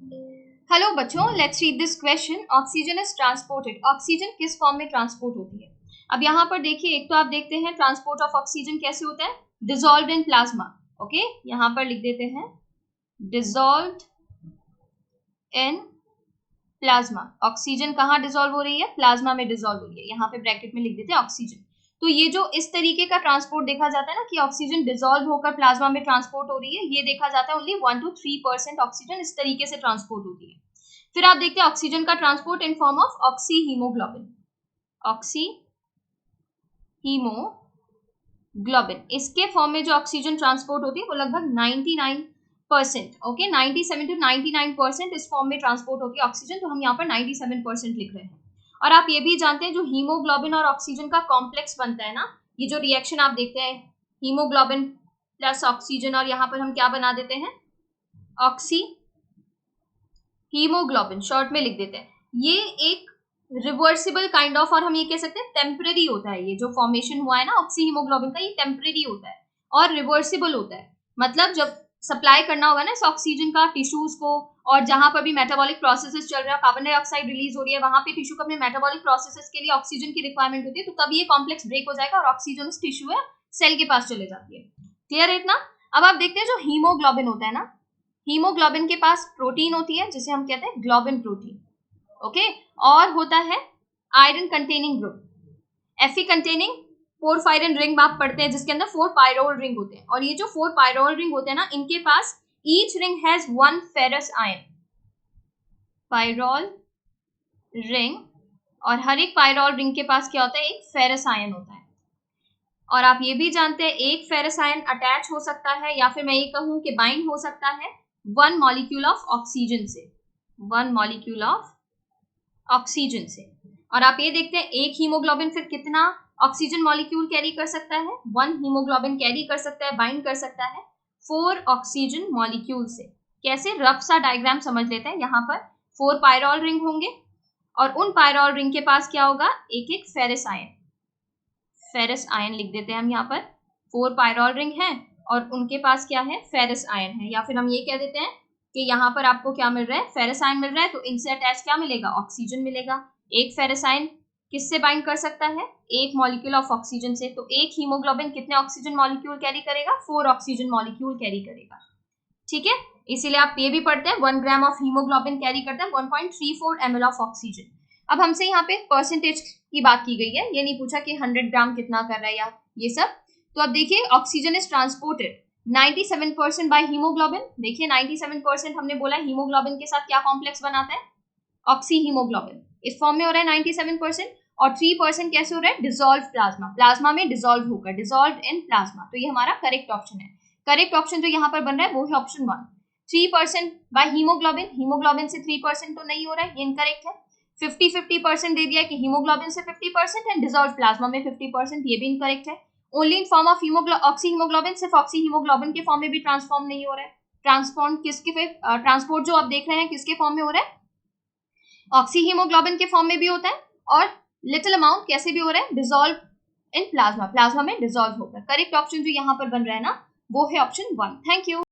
Hello बच्चों, let's read this question. Oxygen is transported. Oxygen किस form में transport होती है? अब यहाँ पर देखिए, एक तो आप देखते हैं ट्रांसपोर्ट ऑफ ऑक्सीजन कैसे होता है, डिसॉल्व्ड इन प्लाज्मा। ओके, यहाँ पर लिख देते हैं डिसॉल्व्ड इन प्लाज्मा। ऑक्सीजन कहाँ डिसॉल्व हो रही है? प्लाज्मा में डिसॉल्व हो रही है। यहाँ पे ब्रैकेट में लिख देते हैं ऑक्सीजन। तो ये जो इस तरीके का ट्रांसपोर्ट देखा जाता है ना कि ऑक्सीजन डिसॉल्व होकर प्लाज्मा में ट्रांसपोर्ट हो रही है, ये देखा जाता है ओनली 1 to 3% ऑक्सीजन इस तरीके से ट्रांसपोर्ट होती है। फिर आप देखते हैं ऑक्सीजन का transport in form of oxy haemoglobin. Oxy haemoglobin, इसके फॉर्म में जो ऑक्सीजन ट्रांसपोर्ट होती है वो लगभग 99%, ओके, 97 to 99% इस फॉर्म में ट्रांसपोर्ट होती है ऑक्सीजन। तो हम यहाँ पर 97% लिख रहे हैं। और आप ये भी जानते हैं जो हीमोग्लोबिन और ऑक्सीजन का कॉम्प्लेक्स बनता है ना, ये जो रिएक्शन आप देखते हैं हीमोग्लोबिन प्लस ऑक्सीजन, और यहाँ पर हम क्या बना देते हैं, ऑक्सी हीमोग्लोबिन शॉर्ट में लिख देते हैं। ये एक रिवर्सिबल काइंड ऑफ, और हम ये कह सकते हैं टेम्परेरी होता है। ये जो फॉर्मेशन हुआ है ना ऑक्सी हीमोग्लोबिन का, ये टेम्परेरी होता है और रिवर्सिबल होता है। मतलब जब सप्लाई करना होगा ना इस ऑक्सीजन का टिश्यूज को, और जहां पर भी मेटाबॉलिक प्रोसेसेस चल रहा है, कार्बन डाइऑक्साइड रिलीज हो रही है, वहां पे टिश्यू को अपने मेटाबॉलिक प्रोसेसेस के लिए ऑक्सीजन की रिक्वायरमेंट होती है, तो तब ये कॉम्प्लेक्स ब्रेक हो जाएगा और ऑक्सीजन उस टिश्यू या सेल के पास चले जाती है। क्लियर है इतना? अब आप देखते हैं जो हीमोग्लोबिन होता है ना, हीमोग्लोबिन के पास प्रोटीन होती है जिसे हम कहते हैं ग्लोबिन प्रोटीन, ओके, और होता है iron containing group, Fe containing porphyrin ring आप पढ़ते हैं जिसके अंदर 4 पायरोल रिंग होते हैं। और ये जो 4 पायरोल रिंग होते हैं ना, इनके पास each ring has 1 ferrous ion, pyrrole ring, और हर एक पायरोल रिंग के पास क्या होता है, एक फेरस आयन होता है। और आप ये भी जानते हैं एक फेरस आयन अटैच हो सकता है, या फिर मैं ये कहूं कि बाइंड हो सकता है 1 मॉलिक्यूल ऑफ ऑक्सीजन से, 1 मॉलिक्यूल ऑफ ऑक्सीजन से। और आप ये देखते हैं एक हीमोग्लोबिन फिर कितना ऑक्सीजन मॉलिक्यूल कैरी कर सकता है, 1 हीमोग्लोबिन कैरी कर सकता है, बाइंड कर सकता है 4 ऑक्सीजन मॉलिक्यूल से। कैसे, रफ सा डायग्राम समझ लेते हैं। यहाँ पर 4 पायरोल रिंग होंगे और उन पायरोल रिंग के पास क्या होगा, एक एक फेरस आयन, फेरस आयन लिख देते हैं हम यहाँ पर। 4 पायरोल रिंग है और उनके पास क्या है, फेरस आयन है। या फिर हम ये कह देते हैं कि यहाँ पर आपको क्या मिल रहा है, फेरस आयन मिल रहा है, तो इनसे अटैच क्या मिलेगा, ऑक्सीजन मिलेगा। एक फेरस आयन किससे बाइंड कर सकता है, एक मॉलिक्यूल ऑफ ऑक्सीजन से। तो एक हीमोग्लोबिन कितने ऑक्सीजन मॉलिक्यूल कैरी करेगा, 4 ऑक्सीजन मॉलिक्यूल कैरी करेगा। ठीक है, इसीलिए आप ये भी पढ़ते हैं 1 ग्राम ऑफ हीमोग्लोबिन कैरी करता है 1.34 ml ऑफ ऑक्सीजन। अब हमसे यहाँ पे परसेंटेज की बात की गई है, ये नहीं पूछा कि 100 ग्राम कितना कर रहा है या ये सब। तो अब देखिए oxygen is transported 97% by haemoglobin. देखिए 97% हमने बोला हीमोग्लोबिन के साथ क्या कॉम्प्लेक्स बनाता है, ऑक्सी हीमोग्लोबिन, इस फॉर्म में हो रहा है 97%। और 3% कैसे हो रहा है, डिसॉल्व प्लाज्मा, प्लाज्मा में डिसॉल्व होकर, डिसॉल्व इन प्लाज्मा। तो ये हमारा करेक्ट ऑप्शन है। करेक्ट ऑप्शन जो यहाँ पर बन रहा है वो है ऑप्शन 1। 3% बाय हीमोग्लोबिन, हीमोग्लोबिन से 3% तो नहीं हो रहा है, ये इनकरेक्ट है। 50-50% दे दिया कि हीमोग्लोबिन से 50% एंड डिसॉल्व प्लाज्मा में 50%, ये भी इनकरेक्ट है। Only in form of oxy haemoglobin, सिर्फ ऑक्सी हीमोग्लोबिन के फॉर्म में भी ट्रांसफॉर्म नहीं हो रहा है। ट्रांसफॉर्म किसके, ट्रांसपोर्ट जो आप देख रहे हैं किसके फॉर्म में हो रहा है, ऑक्सी हीमोग्लोबिन के फॉर्म में भी होता है, और लिटिल अमाउंट कैसे भी हो रहा है, डिसॉल्व इन प्लाज्मा, प्लाज्मा में डिसॉल्व होकर। करेक्ट ऑप्शन जो यहाँ पर बन रहा है ना वो है ऑप्शन 1। Thank you.